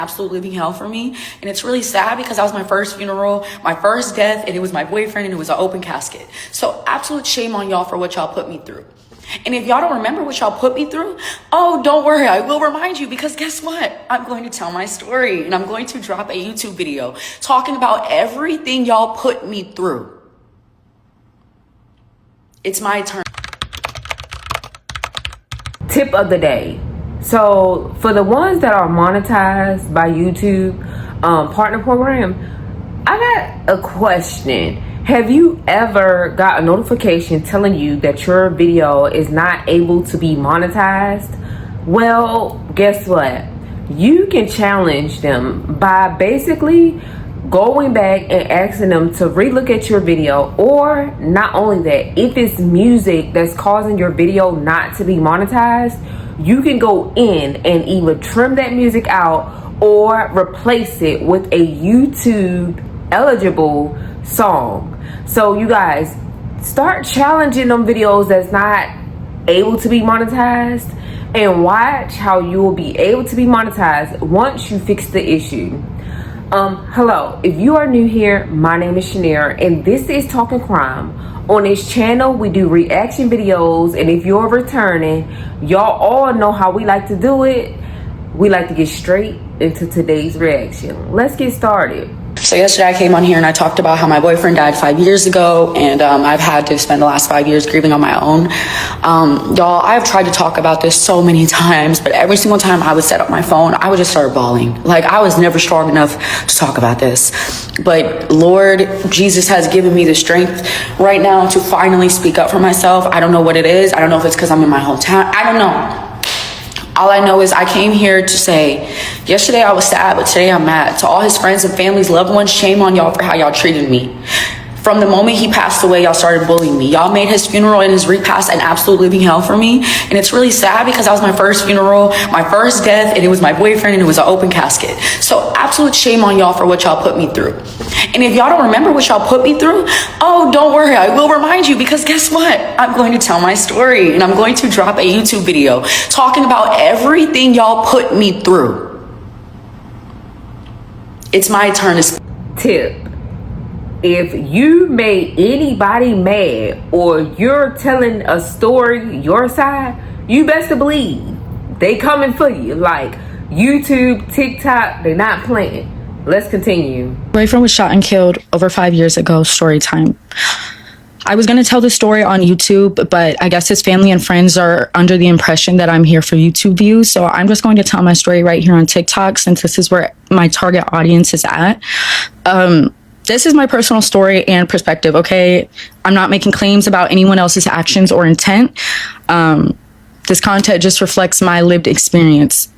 absolute living hell for me. And it's really sad because that was my first funeral, my first death, and it was my boyfriend, and it was an open casket. So absolute shame on y'all for what y'all put me through. And if y'all don't remember what y'all put me through, oh, don't worry, I will remind you, because guess what? I'm going to tell my story, and I'm going to drop a YouTube video talking about everything y'all put me through. It's my turn. Tip of the day. So for the ones that are monetized by YouTube partner program, I got a question. Have you ever got a notification telling you that your video is not able to be monetized? Well, guess what? You can challenge them by basically going back and asking them to relook at your video, or not only that, if it's music that's causing your video not to be monetized, you can go in and either trim that music out or replace it with a YouTube eligible song. So you guys, start challenging them videos that's not able to be monetized, and watch how you will be able to be monetized once you fix the issue. Hello, if you are new here, my name is Shaneria, and this is Talking Crime. On this channel, we do reaction videos, and if you're returning, y'all all know how we like to do it. We like to get straight into today's reaction. Let's get started. So yesterday I came on here and I talked about how my boyfriend died 5 years ago, and I've had to spend the last 5 years grieving on my own. Y'all, I've tried to talk about this so many times, but every single time I would set up my phone, I would just start bawling. Like, I was never strong enough to talk about this. But Lord Jesus has given me the strength right now to finally speak up for myself. I don't know what it is. I don't know if it's because I'm in my hometown. I don't know. All I know is I came here to say, yesterday I was sad, but today I'm mad. To all his friends and families, loved ones, shame on y'all for how y'all treated me. From the moment he passed away, y'all started bullying me. Y'all made his funeral and his repast an absolute living hell for me. And it's really sad because that was my first funeral, my first death, and it was my boyfriend, and it was an open casket. So absolute shame on y'all for what y'all put me through. And if y'all don't remember what y'all put me through, oh, don't worry, I will remind you, because guess what? I'm going to tell my story, and I'm going to drop a YouTube video talking about everything y'all put me through. It's my turn to Tip. If you made anybody mad, or you're telling a story your side, you best to believe they coming for you. Like YouTube, TikTok, they're not playing. Let's continue. My boyfriend was shot and killed over 5 years ago. Story time. I was going to tell the story on YouTube, but I guess his family and friends are under the impression that I'm here for YouTube views. So I'm just going to tell my story right here on TikTok, since this is where my target audience is at. This is my personal story and perspective, okay? I'm not making claims about anyone else's actions or intent. This content just reflects my lived experience.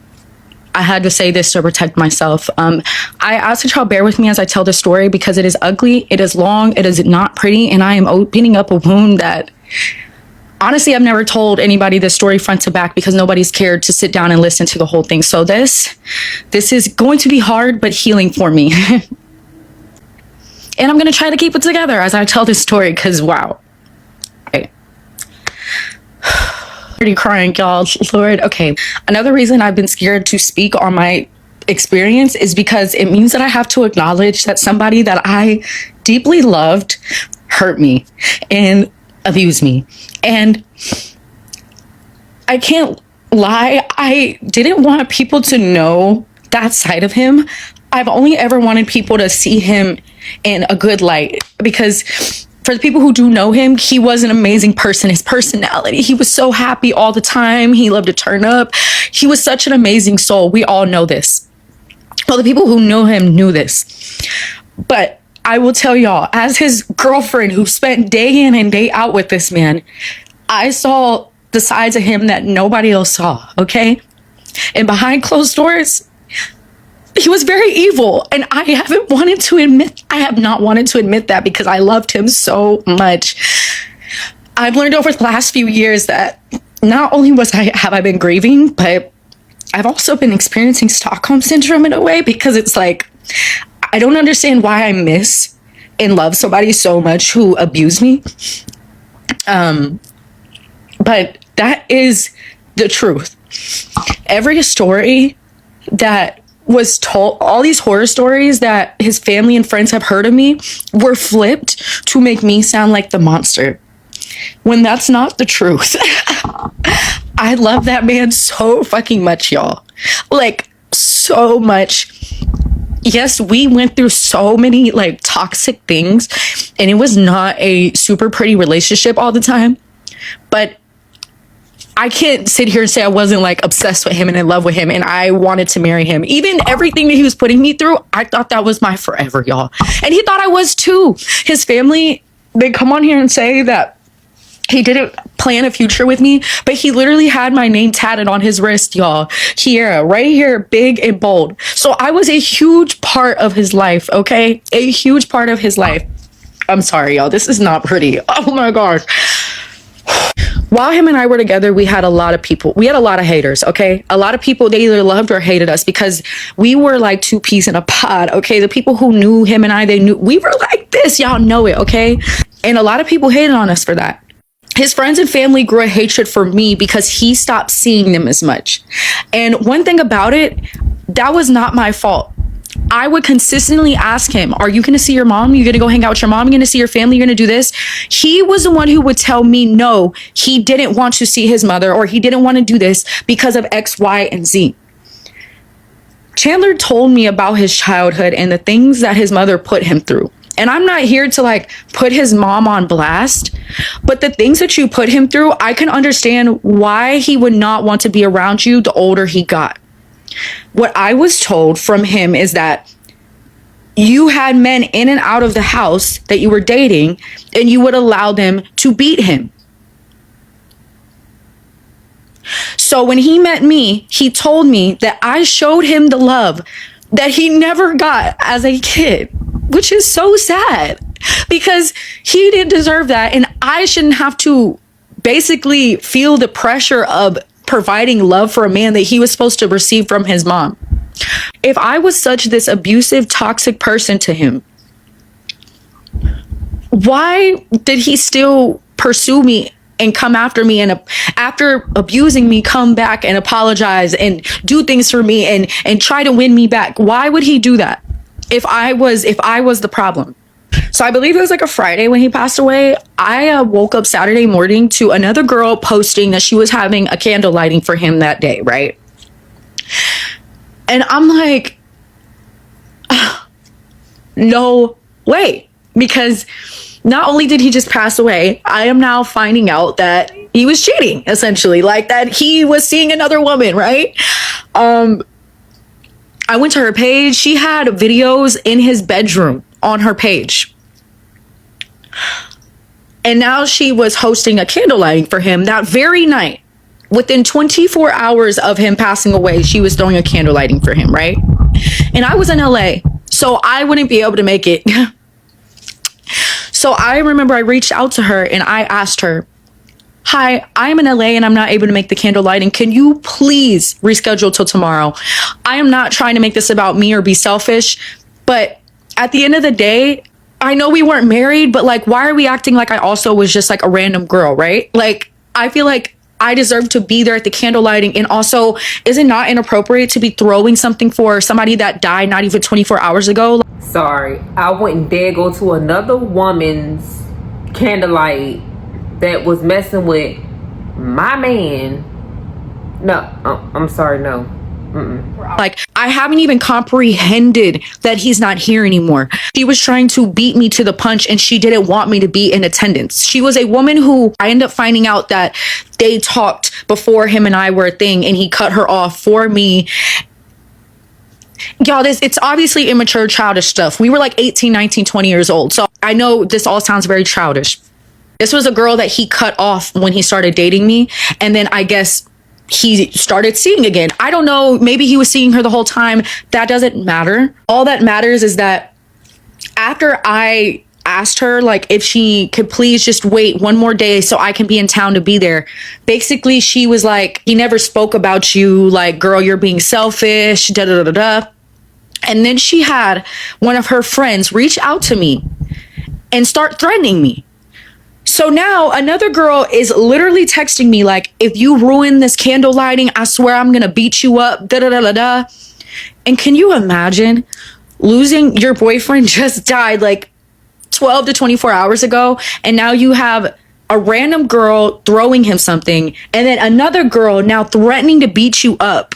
I had to say this to protect myself. I ask that y'all bear with me as I tell this story, because it is ugly, it is long, it is not pretty, and I am opening up a wound that, honestly, I've never told anybody this story front to back, because nobody's cared to sit down and listen to the whole thing. So this is going to be hard, but healing for me. And I'm going to try to keep it together as I tell this story, because wow. Okay. Already crying, y'all. Lord. Okay. Another reason I've been scared to speak on my experience is because it means that I have to acknowledge that somebody that I deeply loved hurt me and abused me. And I can't lie, I didn't want people to know that side of him. I've only ever wanted people to see him in a good light, because for the people who do know him, he was an amazing person. His personality, he was so happy all the time. He loved to turn up. He was such an amazing soul. We all know this. Well, the people who knew him knew this. But I will tell y'all, as his girlfriend who spent day in and day out with this man, I saw the sides of him that nobody else saw, okay? And behind closed doors, he was very evil, and I have not wanted to admit that, because I loved him so much. I've learned over the last few years that not only have I been grieving, but I've also been experiencing Stockholm syndrome in a way, because it's like, I don't understand why I miss and love somebody so much who abused me. But that is the truth. Every story that was told, all these horror stories that his family and friends have heard of me were flipped to make me sound like the monster, when that's not the truth. I love that man so fucking much, y'all. Like, so much. Yes, we went through so many like toxic things, and it was not a super pretty relationship all the time, but I can't sit here and say I wasn't like obsessed with him and in love with him and I wanted to marry him. Even everything that he was putting me through, I thought that was my forever, y'all. And he thought I was too. His family, they come on here and say that he didn't plan a future with me, but he literally had my name tatted on his wrist, y'all. Kiera, right here, big and bold. So I was a huge part of his life, okay? A huge part of his life. I'm sorry, y'all. This is not pretty. Oh my gosh. While him and I were together, we had a lot of people. We had a lot of haters, okay? A lot of people, they either loved or hated us because we were like two peas in a pod, okay? The people who knew him and I, they knew we were like this. Y'all know it, okay? And a lot of people hated on us for that. His friends and family grew a hatred for me because he stopped seeing them as much. And one thing about it, that was not my fault. I would consistently ask him, are you going to see your mom? You going to go hang out with your mom? You going to see your family? You're going to do this? He was the one who would tell me, no, he didn't want to see his mother or he didn't want to do this because of X, Y, and Z. Chandler told me about his childhood and the things that his mother put him through. And I'm not here to like put his mom on blast, but the things that you put him through, I can understand why he would not want to be around you the older he got. What I was told from him is that you had men in and out of the house that you were dating and you would allow them to beat him. So when he met me, he told me that I showed him the love that he never got as a kid, which is so sad because he didn't deserve that. And I shouldn't have to basically feel the pressure of providing love for a man that he was supposed to receive from his mom. If I was such this abusive, toxic person to him, why did he still pursue me and come after me, and after abusing me, come back and apologize and do things for me and try to win me back? Why would he do that if I was the problem? So I believe it was like a Friday when he passed away. I woke up Saturday morning to another girl posting that she was having a candle lighting for him that day, right? And I'm like, no way. Because not only did he just pass away, I am now finding out that he was cheating, essentially. Like that he was seeing another woman, right? I went to her page. She had videos in his bedroom on her page. And now she was hosting a candle lighting for him that very night. Within 24 hours of him passing away, she was throwing a candle lighting for him, right? And I was in LA, so I wouldn't be able to make it. So I remember I reached out to her and I asked her, hi, I'm in LA and I'm not able to make the candle lighting. Can you please reschedule till tomorrow? I am not trying to make this about me or be selfish, but at the end of the day, I know we weren't married, but like, why are we acting like I also was just like a random girl, right? Like, I feel like I deserve to be there at the candle lighting. And also, is it not inappropriate to be throwing something for somebody that died not even 24 hours ago? Sorry, I wouldn't dare go to another woman's candlelight that was messing with my man. No, I'm sorry, no. Like, I haven't even comprehended that he's not here anymore. She was trying to beat me to the punch and she didn't want me to be in attendance. She was a woman who I ended up finding out that they talked before him and I were a thing and he cut her off for me. Y'all, it's obviously immature, childish stuff. We were like 18, 19, 20 years old. So I know this all sounds very childish. This was a girl that he cut off when he started dating me. And then I guess he started seeing again. I don't know. Maybe he was seeing her the whole time. That doesn't matter. All that matters is that after I asked her, like, if she could please just wait one more day so I can be in town to be there. Basically, she was like, he never spoke about you. Like, girl, you're being selfish, da da da da da. And then she had one of her friends reach out to me and start threatening me. So now another girl is literally texting me like, if you ruin this candle lighting, I swear I'm going to beat you up, da da da da da. And can you imagine losing your boyfriend just died like 12 to 24 hours ago, and now you have a random girl throwing him something, and then another girl now threatening to beat you up?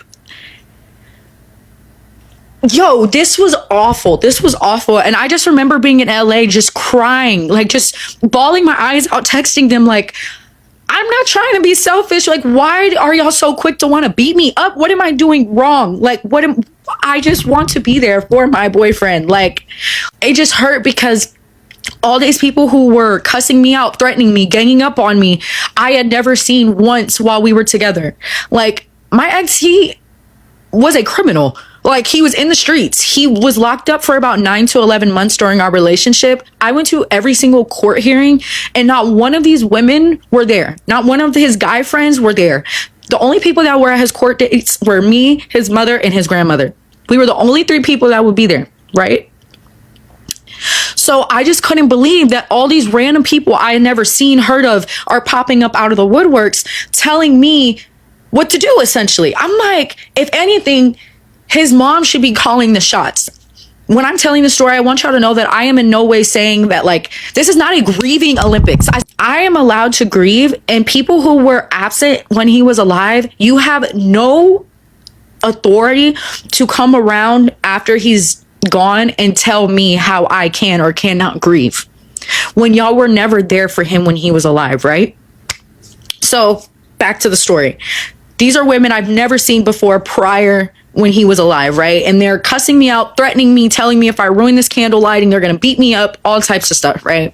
Yo, this was awful. This was awful. And I just remember being in LA just crying, like just bawling my eyes out, texting them like, I'm not trying to be selfish. Like, why are y'all so quick to want to beat me up? What am I doing wrong? Like, I just want to be there for my boyfriend. Like, it just hurt because all these people who were cussing me out, threatening me, ganging up on me, I had never seen once while we were together. Like, my ex, he was a criminal. Like, he was in the streets. He was locked up for about 9 to 11 months during our relationship. I went to every single court hearing, and not one of these women were there. Not one of his guy friends were there. The only people that were at his court dates were me, his mother, and his grandmother. We were the only 3 people that would be there, right? So I just couldn't believe that all these random people I had never seen, heard of, are popping up out of the woodworks telling me what to do, essentially. I'm like, if anything, his mom should be calling the shots. When I'm telling the story, I want y'all to know that I am in no way saying that, like, this is not a grieving Olympics. I am allowed to grieve, and people who were absent when he was alive, you have no authority to come around after he's gone and tell me how I can or cannot grieve when y'all were never there for him when he was alive, right? So back to the story. These are women I've never seen before prior when he was alive, right? And they're cussing me out, threatening me, telling me if I ruin this candle lighting, they're gonna beat me up, all types of stuff, right?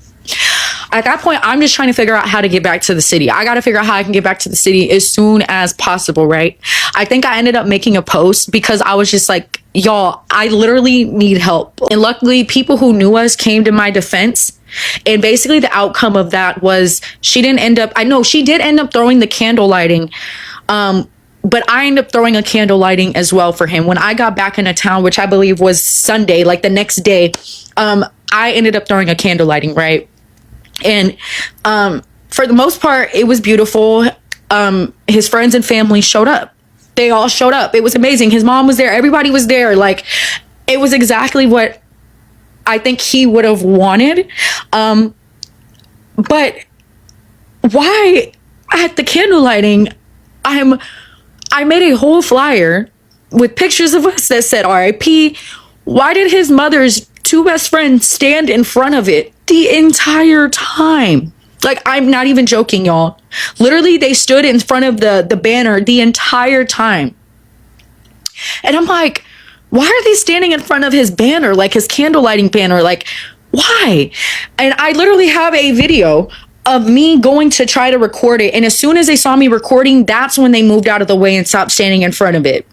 At that point, I'm just trying to figure out how to get back to the city. I got to figure out how I can get back to the city as soon as possible, right? I think I ended up making a post because I was just like, y'all, I literally need help. And luckily, people who knew us came to my defense. And basically the outcome of that was she did end up throwing the candle lighting. But I ended up throwing a candle lighting as well for him. When I got back into town, which I believe was Sunday, like the next day, I ended up throwing a candle lighting, right? And for the most part, it was beautiful. His friends and family showed up. They all showed up. It was amazing. His mom was there. Everybody was there. Like, it was exactly what I think he would have wanted. But why at the candle lighting, I made a whole flyer with pictures of us that said RIP. Why did his mother's 2 best friends stand in front of it the entire time? Like, I'm not even joking, y'all. Literally, they stood in front of the banner the entire time. And I'm like, why are they standing in front of his banner, like his candle lighting banner? Like, why? And I literally have a video of me going to try to record it. And as soon as they saw me recording, that's when they moved out of the way and stopped standing in front of it,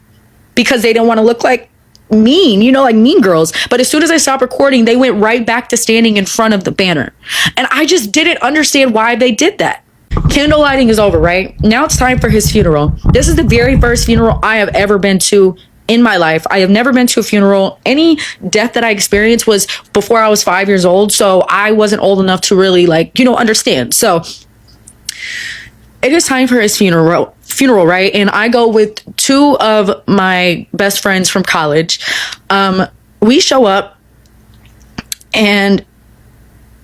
because they didn't want to look like mean, like mean girls. But as soon as I stopped recording, they went right back to standing in front of the banner. And I just didn't understand why they did that. Candle lighting is over, right? Now it's time for his funeral. This is the very first funeral I have ever been to in my life. I have never been to a funeral. Any death that I experienced was before I was 5 years old. So I wasn't old enough to really understand. So it is time for his funeral, right? And I go with 2 of my best friends from college. We show up, and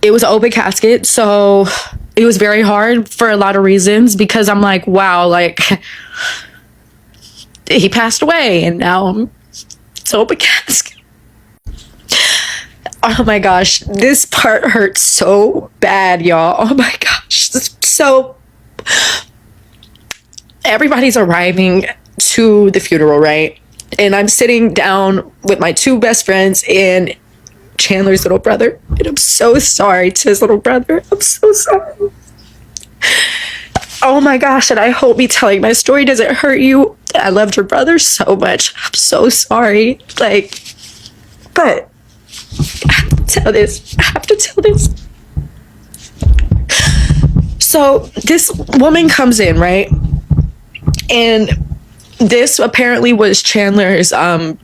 it was an open casket. So it was very hard for a lot of reasons, because I'm like, wow, like, he passed away, and now it's open casket. Oh my gosh, this part hurts so bad, y'all. Oh my gosh. So everybody's arriving to the funeral, right? And I'm sitting down with my 2 best friends and Chandler's little brother. And I'm so sorry to his little brother. I'm so sorry. Oh my gosh, and I hope me telling my story doesn't hurt you. I loved your brother so much. I'm so sorry. But I have to tell this. I have to tell this. So this woman comes in, right? And this apparently was Chandler's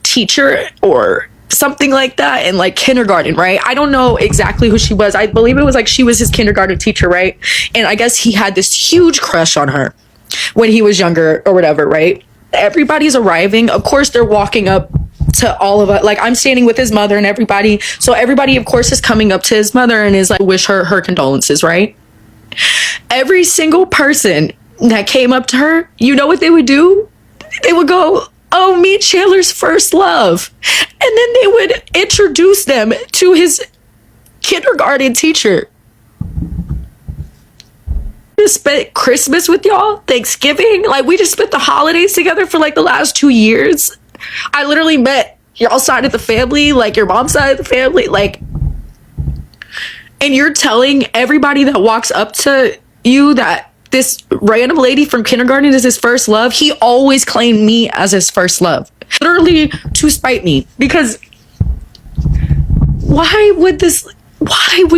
teacher or something like that in like kindergarten, right? I don't know exactly who she was. I believe it was like she was his kindergarten teacher, right? And I guess he had this huge crush on her when he was younger or whatever, right? Everybody's arriving. Of course, they're walking up to all of us. Like, I'm standing with his mother and everybody. So everybody, of course, is coming up to his mother and is like, wish her condolences, right? Every single person that came up to her, you know what they would do? They would go, oh, meet Chandler's first love. And then they would introduce them to his kindergarten teacher. Just spent Christmas with y'all, Thanksgiving. Like, we just spent the holidays together for like the last 2 years. I literally met y'all side of the family, like your mom's side of the family, like, and you're telling everybody that walks up to you that this random lady from kindergarten is his first love. He always claimed me as his first love, literally to spite me, because why would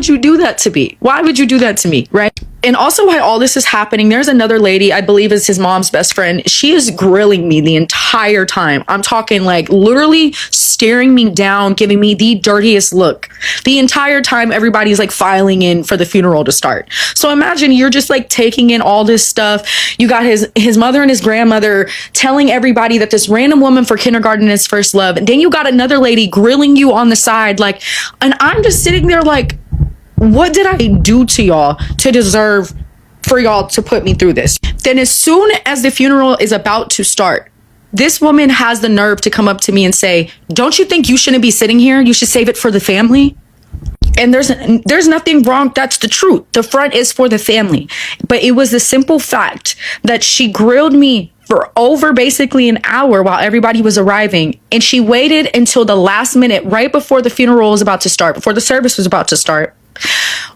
you do that to me? Why would you do that to me, right? And also, while all this is happening, there's another lady, I believe is his mom's best friend. She is grilling me the entire time. I'm talking like literally staring me down, giving me the dirtiest look. The entire time everybody's like filing in for the funeral to start. So imagine you're just like taking in all this stuff. You got his mother and his grandmother telling everybody that this random woman for kindergarten is first love. And then you got another lady grilling you on the side, like, and I'm just sitting there like, what did I do to y'all to deserve for y'all to put me through this? Then as soon as the funeral is about to start, this woman has the nerve to come up to me and say, don't you think you shouldn't be sitting here? You should save it for the family. And there's nothing wrong. That's the truth. The front is for the family. But it was the simple fact that she grilled me for over basically an hour while everybody was arriving. And she waited until the last minute, right before the funeral was about to start, before the service was about to start,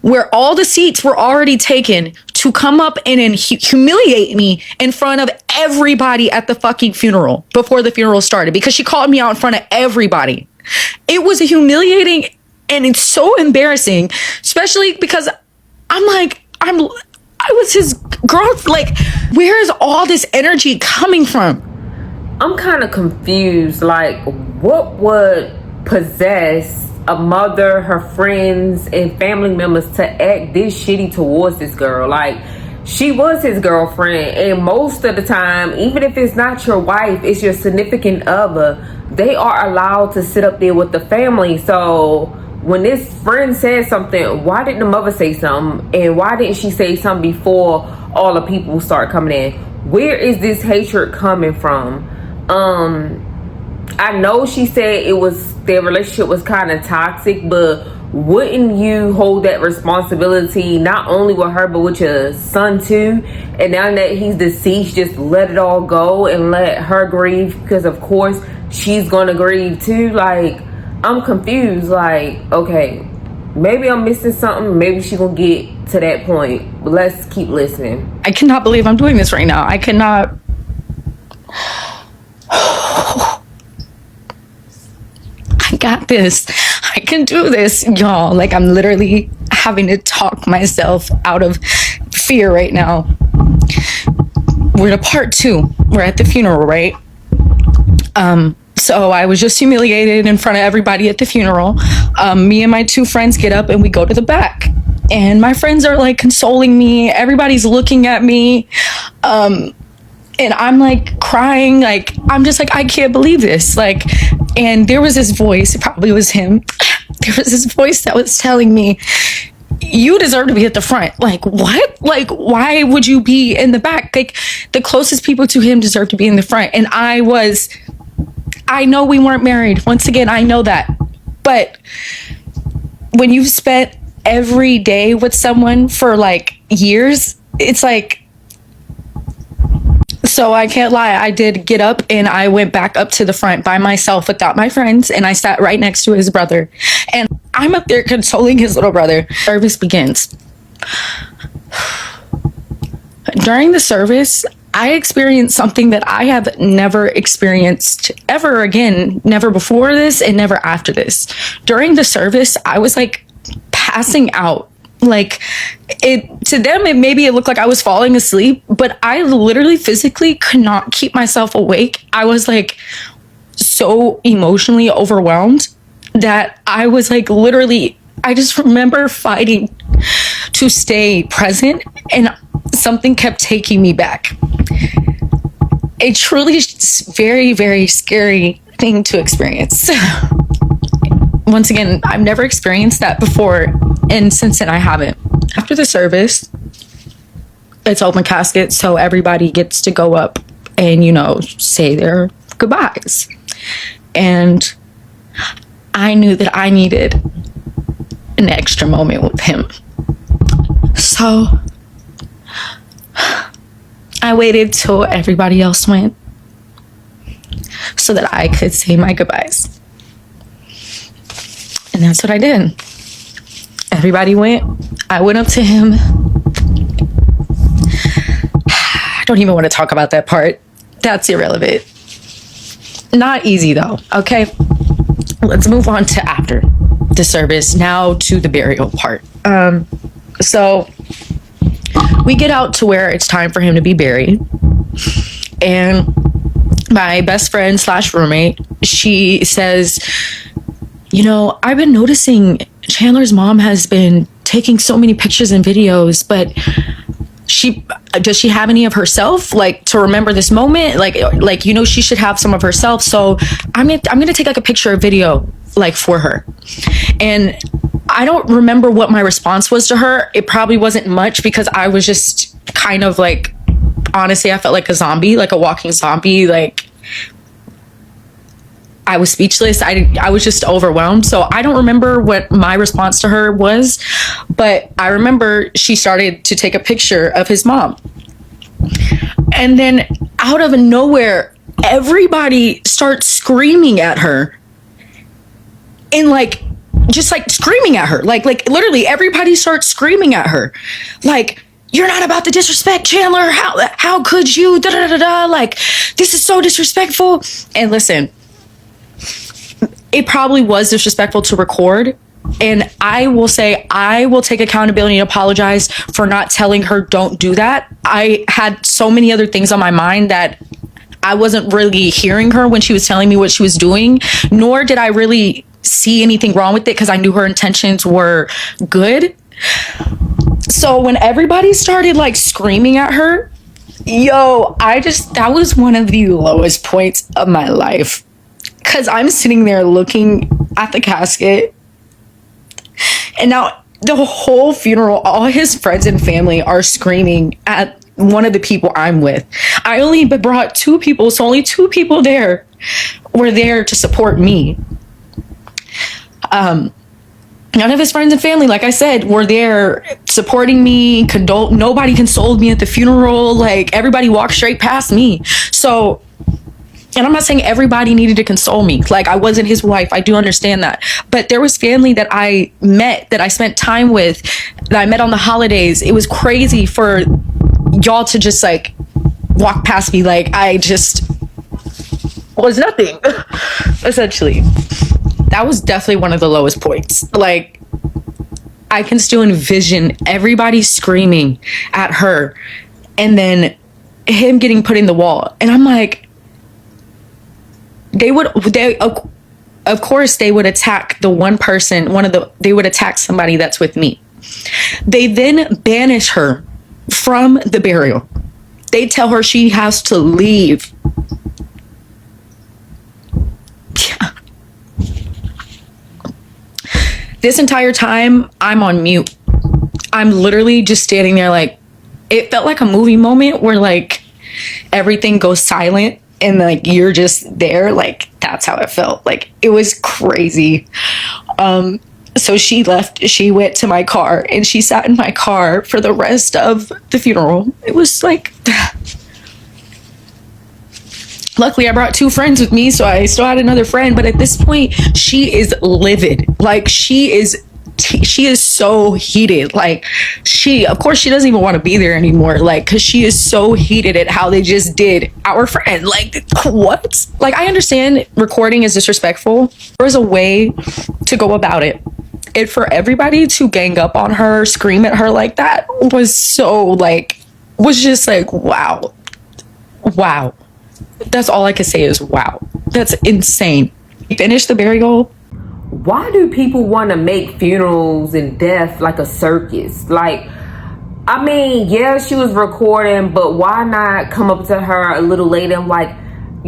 where all the seats were already taken, to come up and humiliate me in front of everybody at the fucking funeral before the funeral started, because she called me out in front of everybody. It was humiliating and it's so embarrassing, especially because I was his girl. Like, where is all this energy coming from? I'm kind of confused. Like, what would possess a mother, her friends, and family members to act this shitty towards this girl? Like, she was his girlfriend, and most of the time, even if it's not your wife, it's your significant other, they are allowed to sit up there with the family. So when this friend said something, why didn't the mother say something? And why didn't she say something before all the people start coming in? Where is this hatred coming from? I know she said their relationship was kind of toxic, but wouldn't you hold that responsibility not only with her but with your son too? And now that he's deceased, just let it all go and let her grieve, because of course she's gonna grieve too. Like, I'm confused. Like, okay, maybe I'm missing something. Maybe she's gonna get to that point, but let's keep listening. I cannot believe I'm doing this right now. I cannot. I got this. I can do this, y'all. Like, I'm literally having to talk myself out of fear right now. We're to part 2. We're at the funeral, right? So I was just humiliated in front of everybody at the funeral. Me and my 2 friends get up and we go to the back. And my friends are like consoling me. Everybody's looking at me. And I'm like crying. Like, I'm just like, I can't believe this. Like, and there was this voice, it probably was him. There was this voice that was telling me, you deserve to be at the front. Like, what? Like, why would you be in the back? Like, the closest people to him deserve to be in the front. And I know we weren't married. Once again, I know that. But when you've spent every day with someone for like years, it's like, so I can't lie. I did get up and I went back up to the front by myself without my friends, and I sat right next to his brother. And I'm up there consoling his little brother. Service begins. During the service, I experienced something that I have never experienced ever again, never before this and never after this. During the service, I was like passing out. Like, it to them, it looked like I was falling asleep, but I literally physically could not keep myself awake. I was like so emotionally overwhelmed that I was like literally, I just remember fighting to stay present, and something kept taking me back. A truly very, very scary thing to experience. Once again, I've never experienced that before, and since then I haven't. After the service, it's open casket, so everybody gets to go up and, you know, say their goodbyes. And I knew that I needed an extra moment with him. So I waited till everybody else went so that I could say my goodbyes. And that's what I did. Everybody went. I went up to him. I don't even want to talk about that part. That's irrelevant. Not easy though, okay? Let's move on to after the service, now to the burial part. So we get out to where it's time for him to be buried. And my best friend / roommate, she says, you know, I've been noticing Chandler's mom has been taking so many pictures and videos, but does she have any of herself, like, to remember this moment? Like, you know, she should have some of herself. So I'm gonna take like a picture or video, like, for her. And I don't remember what my response was to her. It probably wasn't much, because I was just kind of like, honestly, I felt like a zombie, like a walking zombie. Like, I was speechless. I was just overwhelmed. So I don't remember what my response to her was, but I remember she started to take a picture of his mom. And then out of nowhere, everybody starts screaming at her. And like, just like screaming at her. Like literally everybody starts screaming at her. Like, you're not about to disrespect Chandler. How could you? Da, da, da, da. Like, this is so disrespectful. And listen, it probably was disrespectful to record. And I will say, I will take accountability and apologize for not telling her, don't do that. I had so many other things on my mind that I wasn't really hearing her when she was telling me what she was doing, nor did I really see anything wrong with it, because I knew her intentions were good. So when everybody started like screaming at her, that was one of the lowest points of my life. Because I'm sitting there looking at the casket, and now the whole funeral, all his friends and family are screaming at one of the people I'm with. I only brought 2 people, so only 2 people there were there to support me. None of his friends and family, like I said, were there supporting me. Nobody consoled me at the funeral. Like, everybody walked straight past me. So, and I'm not saying everybody needed to console me. Like, I wasn't his wife. I do understand that. But there was family that I met, that I spent time with, that I met on the holidays. It was crazy for y'all to just like walk past me. Like, I just was nothing, essentially. That was definitely one of the lowest points. Like, I can still envision everybody screaming at her, and then him getting put in the wall. And I'm like, of course they would attack the one person, they would attack somebody that's with me. They then banish her from the burial. They tell her she has to leave. Yeah. This entire time, I'm on mute. I'm literally just standing there. Like, it felt like a movie moment where like everything goes silent and like you're just there. Like, that's how it felt. Like, it was crazy. So she left. She went to my car and she sat in my car for the rest of the funeral. It was like, luckily I brought 2 friends with me, so I still had another friend. But at this point, she is livid. Like, she is so heated. Like, of course she doesn't even want to be there anymore. Like, because she is so heated at how they just did our friend. Like, what? Like, I understand recording is disrespectful. There was a way to go about it. And for everybody to gang up on her, scream at her like that was just like, wow. That's all I can say is wow. That's insane. Finish the burial. Why do people want to make funerals and death like a circus? Like, I mean, yeah, she was recording, but why not come up to her a little later and like,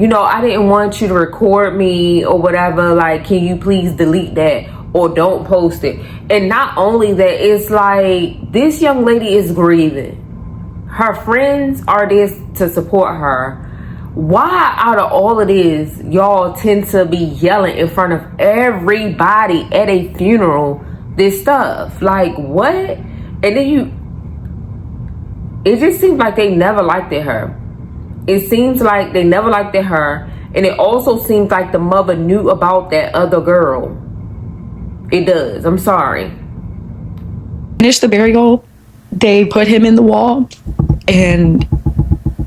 you know, I didn't want you to record me or whatever. Like, can you please delete that or don't post it? And not only that, it's like this young lady is grieving. Her friends are there to support her. Why, out of all of this, y'all tend to be yelling in front of everybody at a funeral this stuff? Like, what? And then it just seems like they never liked her. It seems like they never liked her. And it also seems like the mother knew about that other girl. It does. I'm sorry. Finished the burial. They put him in the wall, and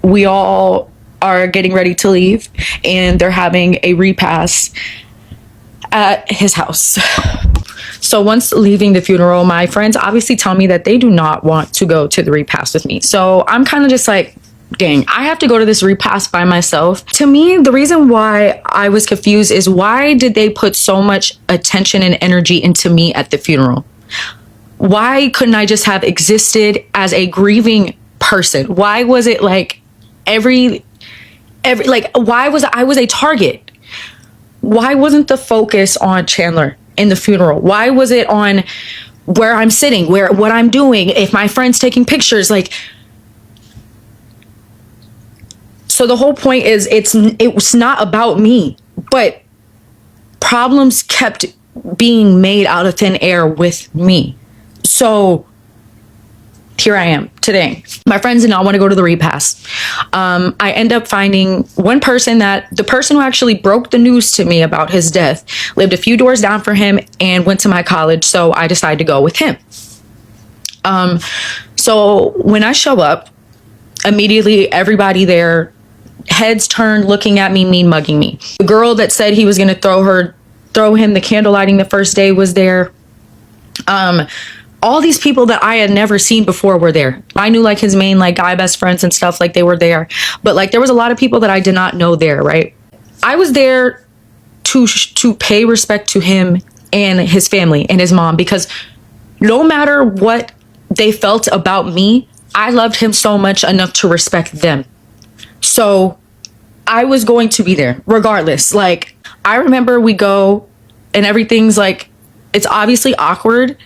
we all are getting ready to leave, and they're having a repast at his house. So once leaving the funeral, my friends obviously tell me that they do not want to go to the repast with me. So I'm kind of just like, dang, I have to go to this repast by myself. To me, the reason why I was confused is, why did they put so much attention and energy into me at the funeral? Why couldn't I just have existed as a grieving person? Why was it like every like, why was I was a target? Why wasn't the focus on Chandler in the funeral? Why was it on where I'm sitting, what I'm doing, if my friend's taking pictures? Like, so the whole point is, it was not about me, but problems kept being made out of thin air with me. So here I am today. My friends did not want to go to the repast. I end up finding one person, the person who actually broke the news to me about his death lived a few doors down from him and went to my college. So I decided to go with him. So when I show up, immediately everybody there, heads turned, looking at me, mean mugging me. The girl that said he was going to throw him the candle lighting the first day was there. All these people that I had never seen before were there. I knew like his main like guy best friends and stuff, like they were there. But like there was a lot of people that I did not know there, right? I was there to pay respect to him and his family and his mom, because no matter what they felt about me, I loved him so much enough to respect them. So I was going to be there regardless. Like, I remember we go and everything's like, it's obviously awkward.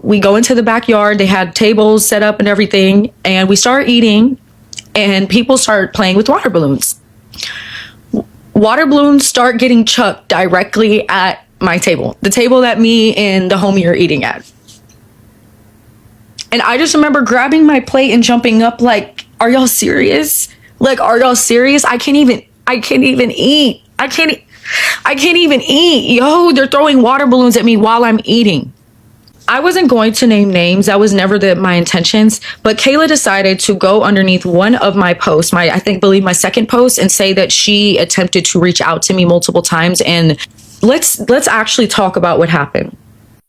We go into the backyard. They had tables set up and everything. And we start eating and people start playing with water balloons. Water balloons start getting chucked directly at my table. The table that me and the homie are eating at. And I just remember grabbing my plate and jumping up like, are y'all serious? Like, are y'all serious? I can't even eat. I can't even eat. Yo, they're throwing water balloons at me while I'm eating. I wasn't going to name names. That was never my intentions. But Kayla decided to go underneath one of my posts, my second post, and say that she attempted to reach out to me multiple times. And let's actually talk about what happened.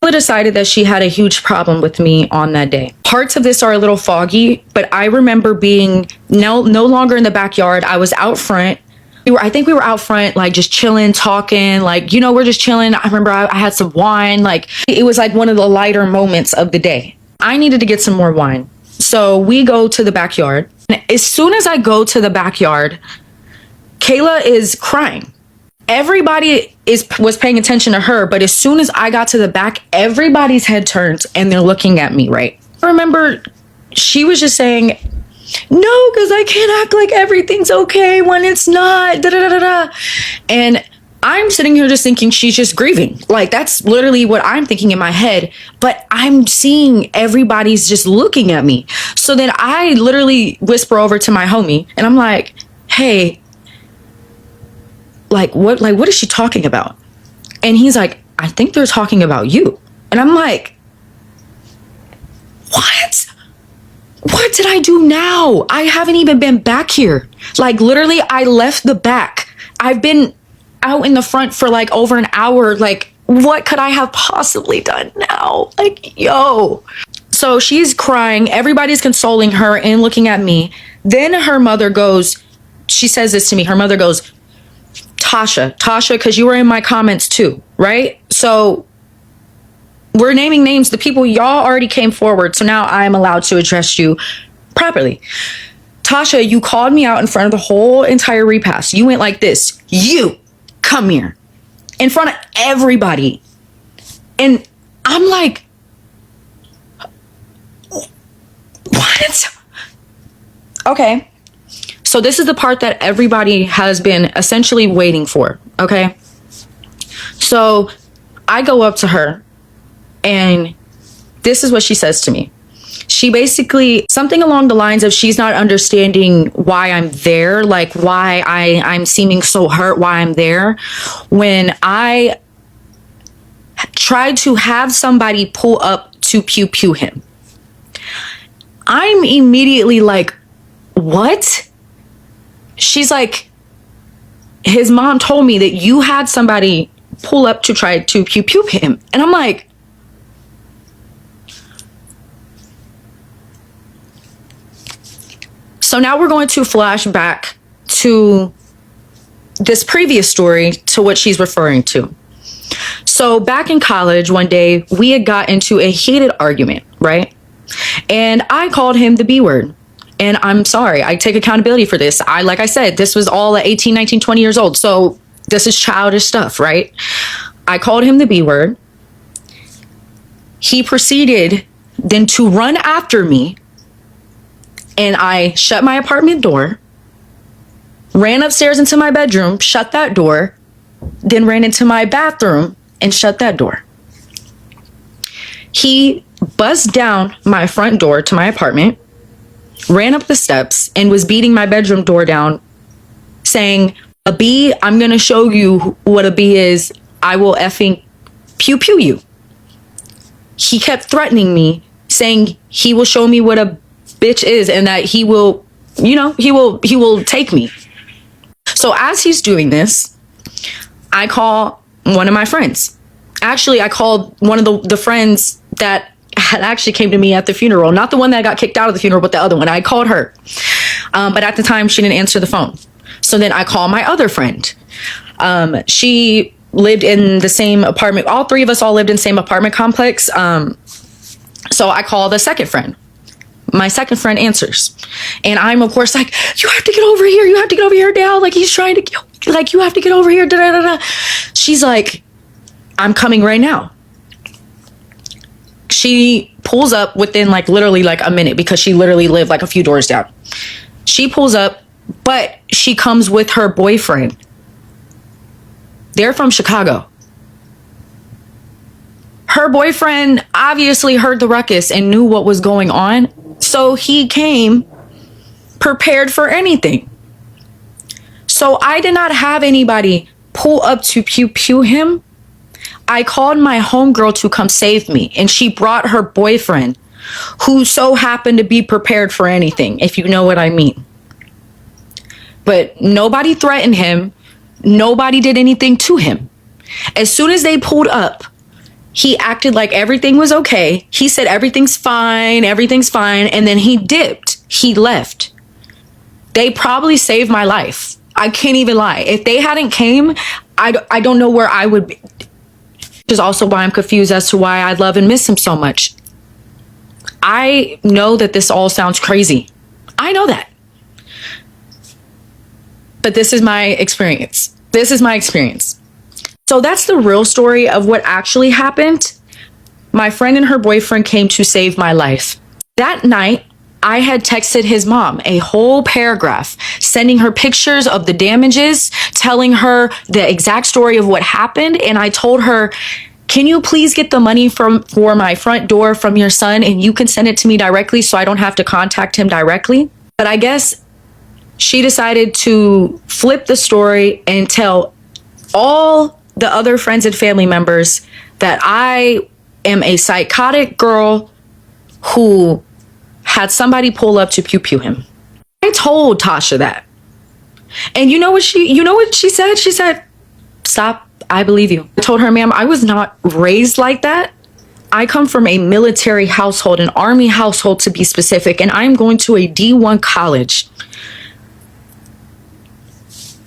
Kayla decided that she had a huge problem with me on that day. Parts of this are a little foggy, but I remember being no longer in the backyard. I was out front. I think we were out front, like just chilling, talking, like, you know, we're just chilling. I remember I had some wine. Like, it was like one of the lighter moments of the day. I needed to get some more wine. So we go to the backyard. And as soon as I go to the backyard, Kayla is crying. Everybody was paying attention to her. But as soon as I got to the back, everybody's head turns and they're looking at me, right? I remember she was just saying, no, because I can't act like everything's okay when it's not. Da, da, da, da. And I'm sitting here just thinking she's just grieving. Like, that's literally what I'm thinking in my head. But I'm seeing everybody's just looking at me. So then I literally whisper over to my homie and I'm like, hey, what is she talking about? And he's like, I think they're talking about you. And I'm like, what? What did I do now? I haven't even been back here. Like, literally, I left the back. I've been out in the front for like over an hour. Like, what could I have possibly done now? Like, yo. So she's crying. Everybody's consoling her and looking at me. Then her mother goes, she says this to me. Her mother goes, Tasha, because you were in my comments too, right? So we're naming names. The people, y'all already came forward. So now I'm allowed to address you properly. Tasha, you called me out in front of the whole entire repast. You went like this. You come here in front of everybody. And I'm like, what? Okay. So this is the part that everybody has been essentially waiting for. Okay. So I go up to her and this is what she says to me. She basically, something along the lines of she's not understanding why I'm there, like why I'm seeming so hurt, why I'm there. When I tried to have somebody pull up to pew pew him, I'm immediately like, what? She's like, his mom told me that you had somebody pull up to try to pew pew him. And I'm like, so now we're going to flash back to this previous story to what she's referring to. So back in college, one day we had got into a heated argument, right? And I called him the B word. And I'm sorry, I take accountability for this. Like I said, this was all at 18, 19, 20 years old. So this is childish stuff, right? I called him the B word. He proceeded then to run after me. And I shut my apartment door, ran upstairs into my bedroom, shut that door, then ran into my bathroom and shut that door. He buzzed down my front door to my apartment, ran up the steps, and was beating my bedroom door down, saying, "A B, I'm going to show you what a B is. I will effing pew pew you." He kept threatening me, saying he will show me what a bitch is and that he will, he will take me. So as he's doing this, I call one of my friends. Actually, I called one of the friends that had actually came to me at the funeral, not the one that got kicked out of the funeral, but the other one. I called her. But at the time she didn't answer the phone. So then I call my other friend. She lived in the same apartment. All three of us all lived in the same apartment complex. So I call the second friend. My second friend answers. And I'm, of course, like, you have to get over here. You have to get over here now. Like, he's trying to, like, you have to get over here. Da, da, da, da. She's like, I'm coming right now. She pulls up within, like, literally, like, a minute because she literally lived, like, a few doors down. She pulls up, but she comes with her boyfriend. They're from Chicago. Her boyfriend obviously heard the ruckus and knew what was going on. So he came prepared for anything. So I did not have anybody pull up to pew pew him. I called my homegirl to come save me. And she brought her boyfriend, who so happened to be prepared for anything, if you know what I mean. But nobody threatened him. Nobody did anything to him. As soon as they pulled up, he acted like everything was okay. He said everything's fine, and then he dipped. He left. They probably saved my life. I can't even lie. If they hadn't came, I don't know where I would be. Which is also why I'm confused as to why I love and miss him so much. I know that this all sounds crazy. I know that. But this is my experience. So that's the real story of what actually happened. My friend and her boyfriend came to save my life. That night, I had texted his mom a whole paragraph, sending her pictures of the damages, telling her the exact story of what happened. And I told her, can you please get the money for my front door from your son and you can send it to me directly so I don't have to contact him directly? But I guess she decided to flip the story and tell all the other friends and family members that I am a psychotic girl who had somebody pull up to pew pew him. I told Tasha that. And you know what she said? She said, "Stop, I believe you." I told her, "Ma'am, I was not raised like that. I come from a military household, an army household to be specific, and I'm going to a D1 college."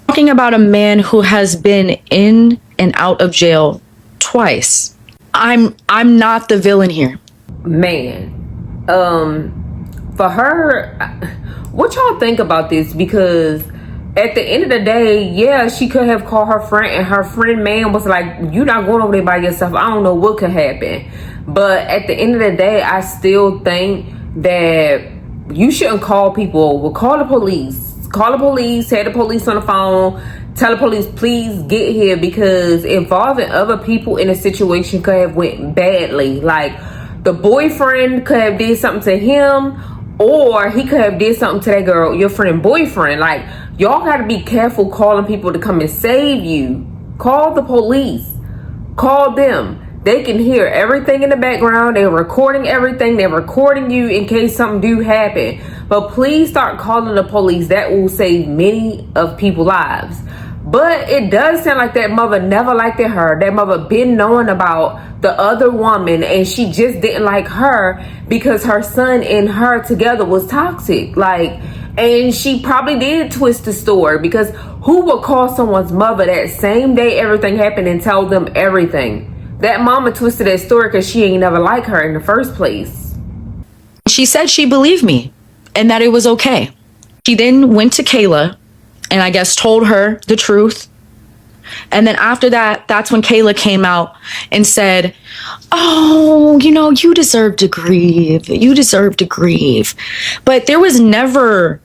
Talking about a man who has been in and out of jail twice. I'm not the villain here. Man, for her, what y'all think about this? Because at the end of the day, yeah, she could have called her friend, and her friend man was like, "You're not going over there by yourself. I don't know what could happen." But at the end of the day, I still think that you shouldn't call people over. Call the police. Call the police. Have the police on the phone. Tell the police, please get here, because involving other people in a situation could have went badly. Like, the boyfriend could have did something to him, or he could have did something to that girl, your friend boyfriend. Like, y'all got to be careful calling people to come and save you. Call the police. Call them. They can hear everything in the background. They're recording everything. They're recording you in case something do happen. But please start calling the police. That will save many of people's lives. But it does sound like that mother never liked her. That mother been knowing about the other woman, and she just didn't like her because her son and her together was toxic. Like, and she probably did twist the story, because who would call someone's mother that same day everything happened and tell them everything? That mama twisted that story because she ain't never liked her in the first place. She said she believed me and that it was okay. She then went to Kayla and I guess told her the truth. And then after that, that's when Kayla came out and said, "Oh, you know, you deserve to grieve. You deserve to grieve." But there was never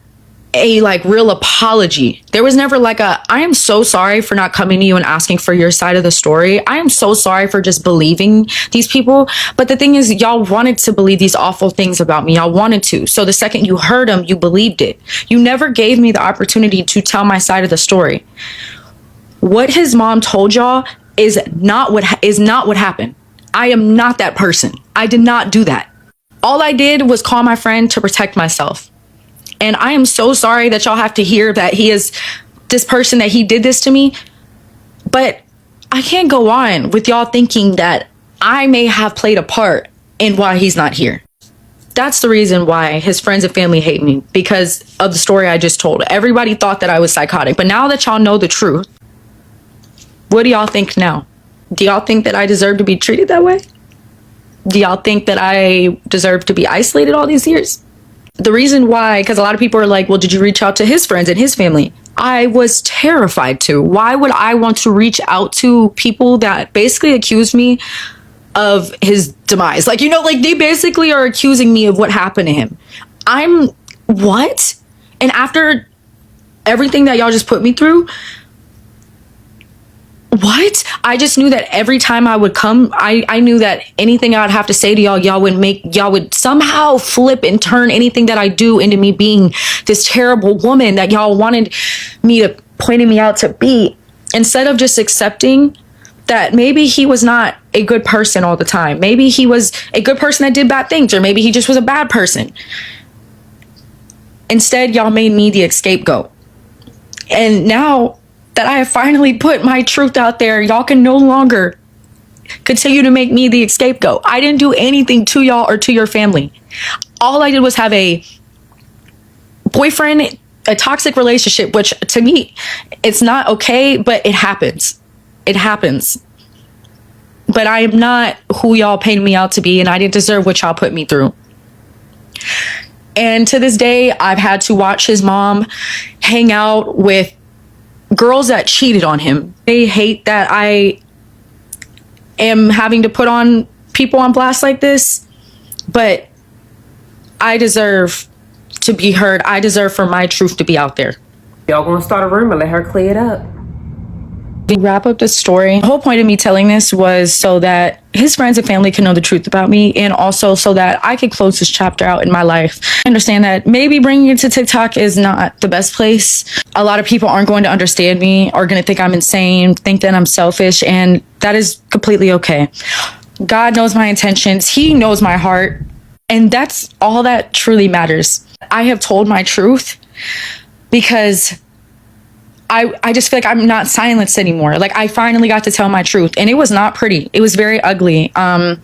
a like real apology. There was never like a, "I am so sorry for not coming to you and asking for your side of the story. I am so sorry for just believing these people." But the thing is, y'all wanted to believe these awful things about me. Y'all wanted to. So the second you heard them, you believed it. You never gave me the opportunity to tell my side of the story. What his mom told y'all is not what happened. I am not that person. I did not do that. All I did was call my friend to protect myself. And I am so sorry that y'all have to hear that he is this person, that he did this to me. But I can't go on with y'all thinking that I may have played a part in why he's not here. That's the reason why his friends and family hate me, because of the story I just told. Everybody thought that I was psychotic. But now that y'all know the truth, what do y'all think now? Do y'all think that I deserve to be treated that way? Do y'all think that I deserve to be isolated all these years? The reason why, because a lot of people are like, "Well, did you reach out to his friends and his family?" I was terrified to. Why would I want to reach out to people that basically accused me of his demise? Like, you know, like they basically are accusing me of what happened to him. I'm what? And after everything that y'all just put me through, what? I just knew that every time I would come, I knew that anything I'd have to say to y'all would somehow flip and turn anything that I do into me being this terrible woman that y'all wanted me to, pointing me out to be, instead of just accepting that maybe he was not a good person all the time. Maybe he was a good person that did bad things, or maybe he just was a bad person. Instead, y'all made me the scapegoat. And now that I have finally put my truth out there, y'all can no longer continue to make me the scapegoat. I didn't do anything to y'all or to your family. All I did was have a boyfriend, a toxic relationship, which to me, it's not okay, but it happens. It happens. But I am not who y'all painted me out to be, and I didn't deserve what y'all put me through. And to this day, I've had to watch his mom hang out with girls that cheated on him. They hate that I am having to put on people on blast like this, but I deserve to be heard. I deserve for my truth to be out there. Y'all gonna start a rumor, let her clear it up. To wrap up the story, the whole point of me telling this was so that his friends and family can know the truth about me, and also so that I could close this chapter out in my life. I understand that maybe bringing it to TikTok is not the best place. A lot of people aren't going to understand me, are going to think I'm insane, think that I'm selfish, and that is completely okay. God knows my intentions. He knows my heart, and that's all that truly matters. I have told my truth because I just feel like I'm not silenced anymore. Like, I finally got to tell my truth, and it was not pretty. It was very ugly.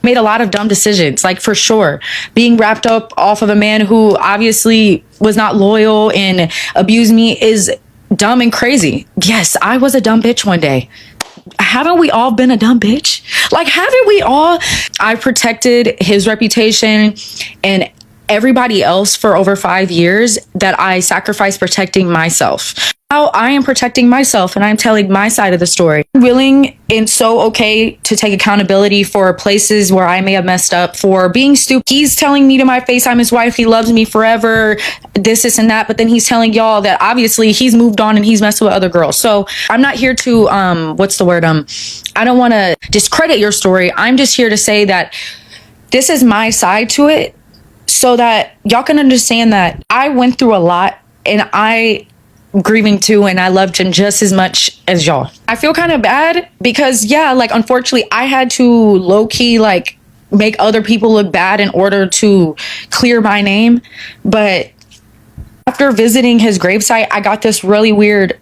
Made a lot of dumb decisions, like, for sure. Being wrapped up off of a man who obviously was not loyal and abused me is dumb and crazy. Yes, I was a dumb bitch one day. Haven't we all been a dumb bitch? Like, haven't we all? I protected his reputation and everybody else for over 5 years that I sacrificed protecting myself. Now I am protecting myself and I'm telling my side of the story. I'm willing and so okay to take accountability for places where I may have messed up, for being stupid. He's telling me to my face I'm his wife, he loves me forever, this and that, but then he's telling y'all that obviously he's moved on and he's messed with other girls. So I'm not here to I don't want to discredit your story. I'm just here to say that this is my side to it, so that y'all can understand that I went through a lot and I grieving too, and I loved him just as much as y'all. I feel kind of bad because unfortunately I had to low-key make other people look bad in order to clear my name. But after visiting his gravesite, I got this really weird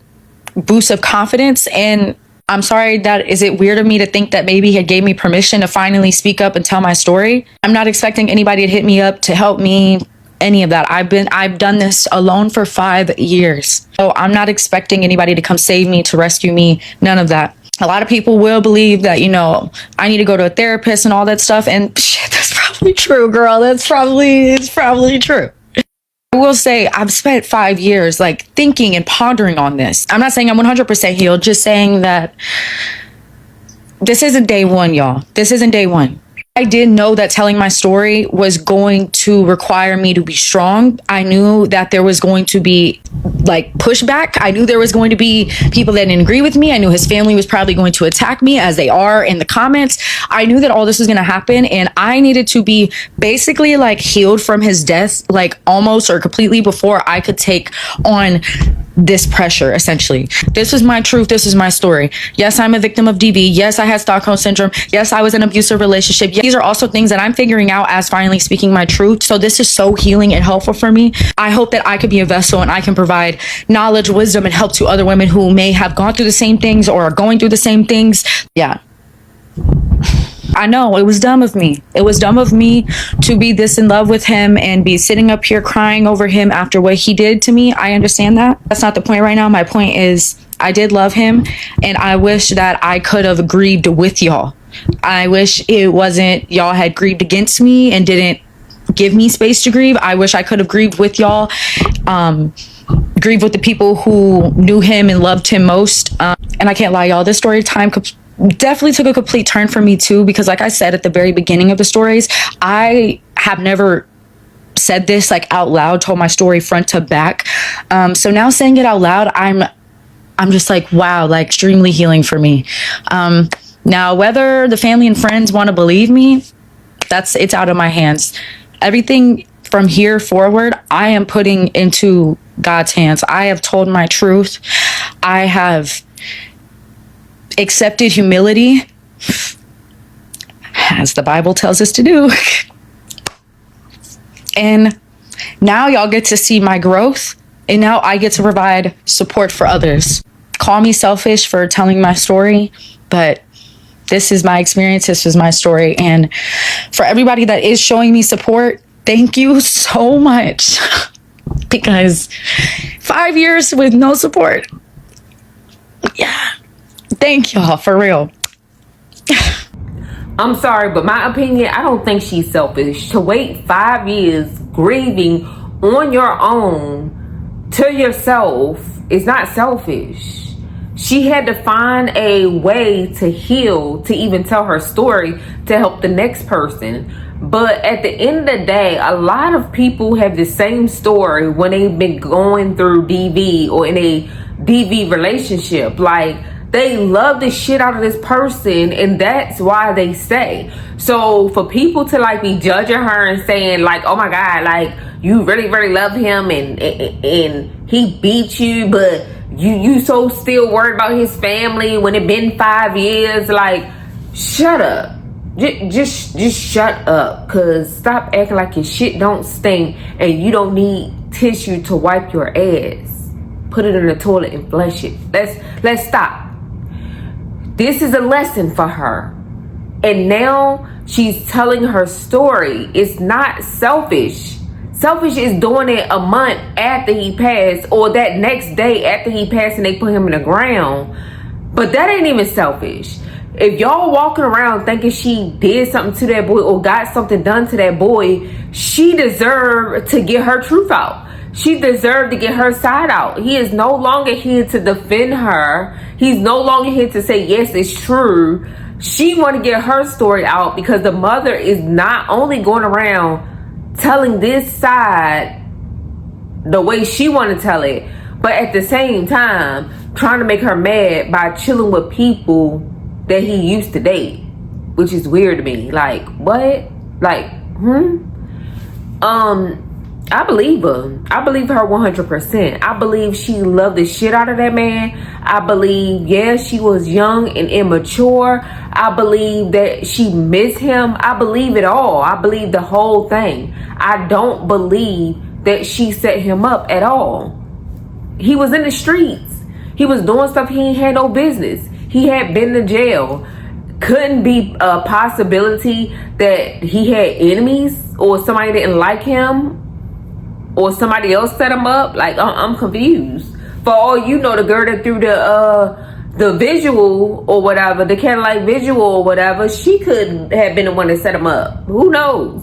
boost of confidence, and I'm sorry that is it weird of me to think that maybe he gave me permission to finally speak up and tell my story. I'm not expecting anybody to hit me up to help me, any of that. I've done this alone for 5 years. So I'm not expecting anybody to come save me, to rescue me, none of that. A lot of people will believe that, I need to go to a therapist and all that stuff. And shit, that's probably true, girl. It's probably true. I will say I've spent 5 years thinking and pondering on this. I'm not saying I'm 100% healed, just saying that this isn't day one, y'all. This isn't day one. I did know that telling my story was going to require me to be strong. I knew that there was going to be pushback. I knew there was going to be people that didn't agree with me. I knew his family was probably going to attack me, as they are in the comments. I knew that all this was going to happen, and I needed to be basically healed from his death, almost or completely, before I could take on this pressure. Essentially, this is my truth. This is my story. Yes, I'm a victim of DV. Yes, I had Stockholm syndrome. Yes, I was in an abusive relationship. Yes, these are also things that I'm figuring out as finally speaking my truth. So this is so healing and helpful for me. I hope that I could be a vessel and I can provide knowledge, wisdom, and help to other women who may have gone through the same things or are going through the same things. Yeah. I know it was dumb of me. It was dumb of me to be this in love with him and be sitting up here crying over him after what he did to me. I understand that. That's not the point right now. My point is I did love him, and I wish that I could have grieved with y'all. I wish it wasn't y'all had grieved against me and didn't give me space to grieve. I wish I could have grieved with y'all, grieved with the people who knew him and loved him most. And I can't lie, y'all, this story time definitely took a complete turn for me too, because like I said at the very beginning of the stories, I have never said this out loud, told my story front to back. So now saying it out loud, I'm just wow, extremely healing for me. Now, whether the family and friends want to believe me, it's out of my hands. Everything from here forward, I am putting into God's hands. I have told my truth. I have accepted humility, as the Bible tells us to do. And now y'all get to see my growth, and now I get to provide support for others. Call me selfish for telling my story, but this is my experience. This is my story. And for everybody that is showing me support, thank you so much. Because 5 years with no support. Yeah. Thank y'all, for real. I'm sorry, but my opinion, I don't think she's selfish. To wait 5 years grieving on your own to yourself is not selfish. She had to find a way to heal, to even tell her story, to help the next person. But at the end of the day, a lot of people have the same story when they've been going through DV or in a DV relationship. They love the shit out of this person, and that's why they stay. So for people to be judging her and saying oh my God, you really, really love him and he beat you, but you so still worried about his family when it been 5 years, shut up. Just shut up, cause stop acting like your shit don't stink and you don't need tissue to wipe your ass. Put it in the toilet and flush it. Let's stop. This is a lesson for her. And now she's telling her story. It's not selfish. Selfish is doing it a month after he passed, or that next day after he passed and they put him in the ground. But that ain't even selfish. If y'all walking around thinking she did something to that boy or got something done to that boy, she deserved to get her truth out. She deserved to get her side out. He is no longer here to defend her. He's no longer here to say, yes, it's true. She want to get her story out because the mother is not only going around telling this side the way she want to tell it, but at the same time trying to make her mad by chilling with people that he used to date, which is weird to me. Like, what? Like, I believe her. I believe her 100%. I believe she loved the shit out of that man. I believe, yeah, she was young and immature. I believe that she missed him. I believe it all. I believe the whole thing. I don't believe that she set him up at all. He was in the streets. He was doing stuff he ain't had no business. He had been to jail. Couldn't be a possibility that he had enemies or somebody didn't like him or somebody else set him up. Like, I'm confused. For all you know, the girl that threw the visual or whatever, the Cadillac visual or whatever, she could have been the one that set him up. Who knows?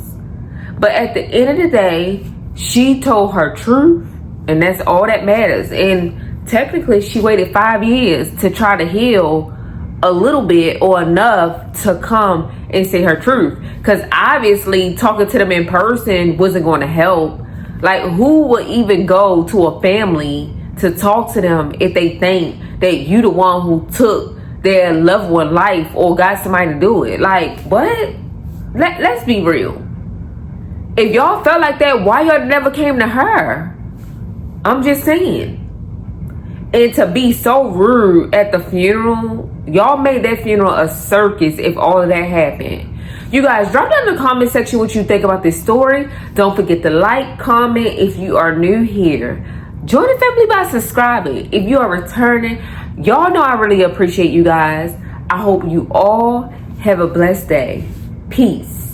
But at the end of the day, she told her truth, and that's all that matters. And technically, she waited 5 years to try to heal a little bit or enough to come and say her truth. Because obviously, talking to them in person wasn't going to help. Like, who would even go to a family to talk to them if they think that you the one who took their loved one life or got somebody to do it? Like, what? Let's be real. If y'all felt like that, why y'all never came to her? I'm just saying. And to be so rude at the funeral, y'all made that funeral a circus if all of that happened. You guys, drop down in the comment section what you think about this story. Don't forget to like, comment if you are new here. Join the family by subscribing. If you are returning, y'all know I really appreciate you guys. I hope you all have a blessed day. Peace.